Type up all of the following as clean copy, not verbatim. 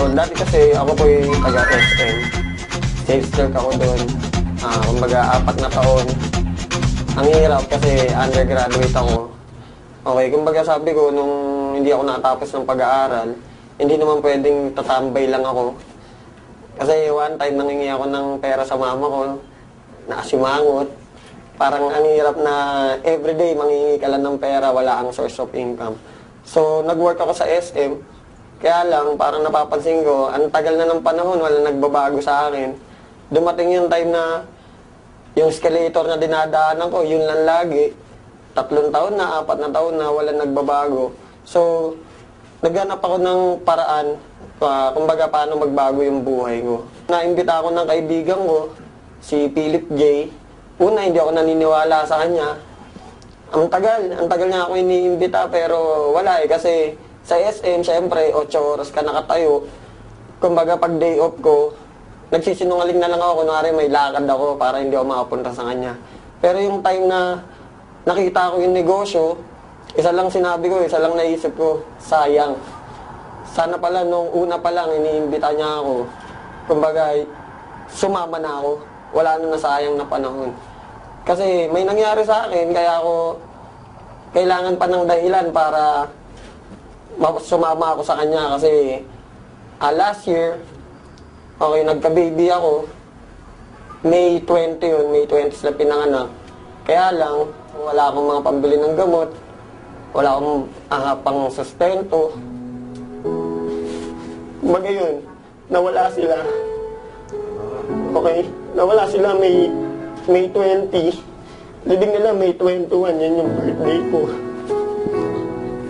Dati kasi ako po yung taga SM. Sales clerk ako doon. Kumbaga, 4 na taon. Ang hirap kasi undergraduate ako. Okay, kumbaga sabi ko, nung hindi ako natapos ng pag-aaral, hindi naman pwedeng tatambay lang ako. Kasi one time, nangingi ako ng pera sa mama ko, nakasimangot. Parang ang hirap na everyday mangingi ka lang ng pera, wala ang source of income. So, nag-work ako sa SM. Kaya lang, parang napapansin ko, ang tagal na ng panahon, wala nagbabago sa akin. Dumating yung time na yung escalator na dinadaanan ko, yun lang lagi. 3 taon na, 4 na taon na, wala nagbabago. So, naghanap ako ng paraan, kumbaga paano magbago yung buhay ko. Naimbita ako ng kaibigan ko, si Philip J. Una, hindi ako naniniwala sa kanya. Ang tagal niya ako iniimbita, pero wala kasi sa SM, syempre, 8 oras ka nakatayo. Kumbaga, pag day off ko, nagsisinungaling na lang ako, kunwari may lakad ako para hindi ako makapunta sa kanya. Pero yung time na nakita ko yung negosyo, isa lang sinabi ko, isa lang naisip ko, sayang. Sana pala, nung una pa lang, iniimbita niya ako. Kumbaga, sumama na ako. Wala na nasayang na panahon. Kasi may nangyari sa akin, kaya ako kailangan pa ng dahilan para sumama ako sa kanya. Kasi last year, okay, nagka-baby ako. May 20 yun, May 20 sila pinanganak. Kaya lang, wala akong mga pambili ng gamot. Wala akong pang sustento. Kumbaga yun, nawala sila. Okay, nawala sila May 20. Libing nila May 21, yan yung birthday ko.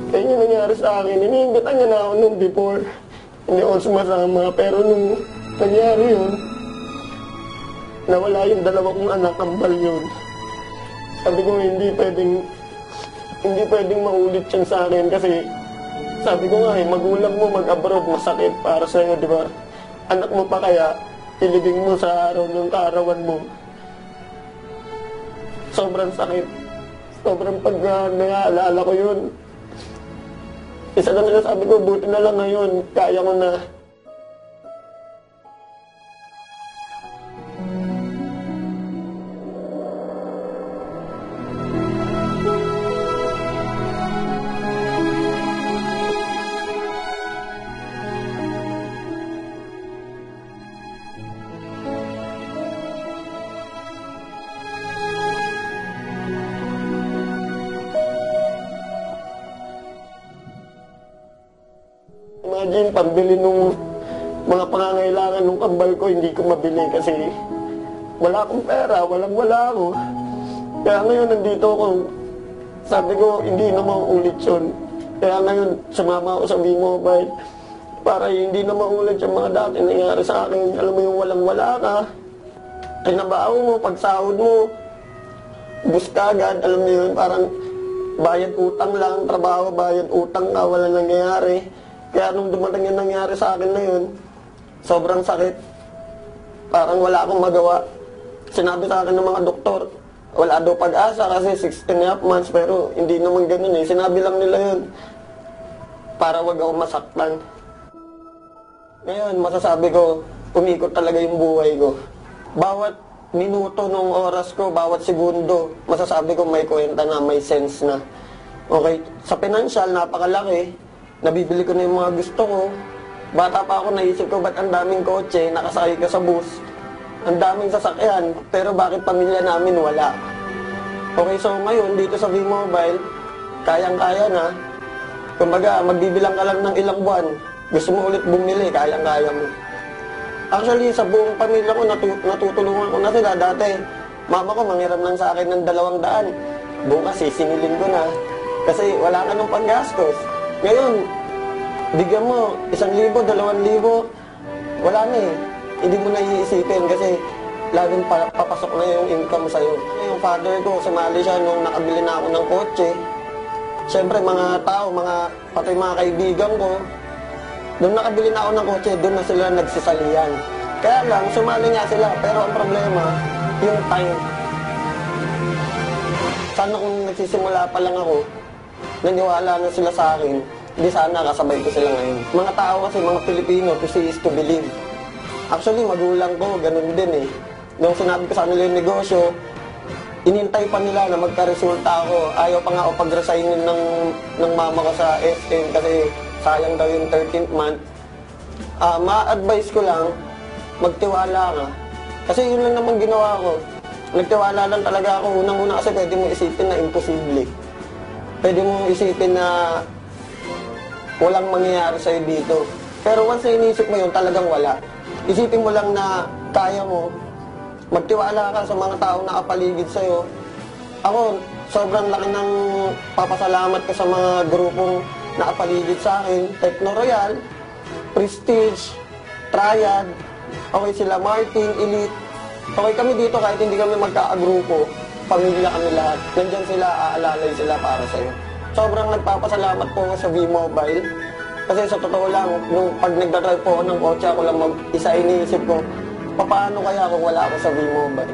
Kaya yun nangyari sa akin. Iniimbitan niya na ako nung before. Hindi ako sumasama, pero nung nangyari yun, nawala yung 2 kong anak, kambal yun. Sabi ko, hindi pwedeng maulit yan sa akin kasi sabi ko nga magulang mo mag-abroad, masakit para sa'yo, di ba? Anak mo pa kaya, ilibing mo sa araw ng kaarawan mo. Sobrang sakit. Sobrang pag naalala ko yun. Isa na nila sabi ko, buti na lang ngayon, kaya ko na. Imagine, pambili nung mga pangangailangan nung kambal ko, hindi ko mabili kasi wala akong pera, wala ako. Kaya ngayon, nandito ako. Sabi ko, hindi na mauulit yun. Kaya ngayon, sumama ako sa V-Mobile para hindi na maulit yung mga dati nangyari sa akin. Alam mo yung walang-wala ka, kinabaho mo, pagsahod mo, bus ka agad, alam mo yun, parang bayad utang lang, trabaho, bayad utang ka, walang nangyayari. Kaya nung dumating yung nangyari sa akin na yun, sobrang sakit. Parang wala akong magawa. Sinabi sa akin ng mga doktor, wala daw pag-asa kasi 16.5 months, pero hindi naman ganun eh. Sinabi lang nila yun para wag ako masaktan. Ngayon, masasabi ko, umikot talaga yung buhay ko. Bawat minuto ng oras ko, bawat segundo, masasabi ko may kwenta na, may sense na. Okay, sa financial, napakalaki. Nabibili ko na yung mga gusto ko. Bata pa ako, naisip ko, ba't ang daming kotse, nakasakay ka sa bus? Ang daming sasakyan, pero bakit pamilya namin wala? Okay, so ngayon, dito sa V-Mobile, kayang-kaya na. Kumbaga, magbibilang ka lang ng ilang buwan. Gusto mo ulit bumili, kayang-kaya mo. Actually, sa buong pamilya ko, natutulungan ko na sila. Dati, mama ko manghiram lang sa akin ng 200. Bukas, sisingilin ko na. Kasi wala ka ng panggastos. Ngayon, bigyan mo 1,000, 2,000, wala na eh. Hindi mo na iisipin kasi laging papasok na yung income sa'yo. Yung father ko, sumali siya nung nakabili na ako ng kotse. Siyempre, mga tao, pati mga kaibigan ko, nung nakabili na ako ng kotse, doon na sila nagsisalihan. Kaya lang, sumali nga sila, pero ang problema, yung time. Sana kung nagsisimula pa lang ako, naniwala na sila sa akin, di sana kasabay ko sila ngayon. Mga tao kasi, mga Pilipino, to see is to believe. Actually, magulang ko, ganun din eh. Nung sinabi ko sa kanila yung negosyo, inintay pa nila na magka-resulta ako. Ayaw pa nga ako pag-resignin ng mama ko sa SM kasi sayang daw yung 13th month. Ma-advise ko lang, magtiwala ka. Kasi yun lang naman ginawa ko. Nagtiwala lang talaga ako. Unang-una kasi pwede mong isipin na imposible. Pwede mong isipin na walang mangyayari sa'yo dito. Pero once na inisip mo yun, talagang wala. Isipin mo lang na kaya mo. Magtiwala ka sa mga taong nakapaligid sa'yo. Ako, sobrang laki ng papasalamat ko sa mga grupong nakapaligid sa akin. Techno Royal, Prestige, Triad, okay sila Martin, Elite. Okay kami dito kahit hindi kami magkaagrupo. Pamilya kami lahat. Nandyan sila, aalalay sila para sa'yo. Sobrang nagpapasalamat po sa V-Mobile. Kasi sa totoo lang, nung pag nagdadrive po ako ng kotse, ako lang mag-isa iniisip ko, paano kaya kung wala ako sa V-Mobile?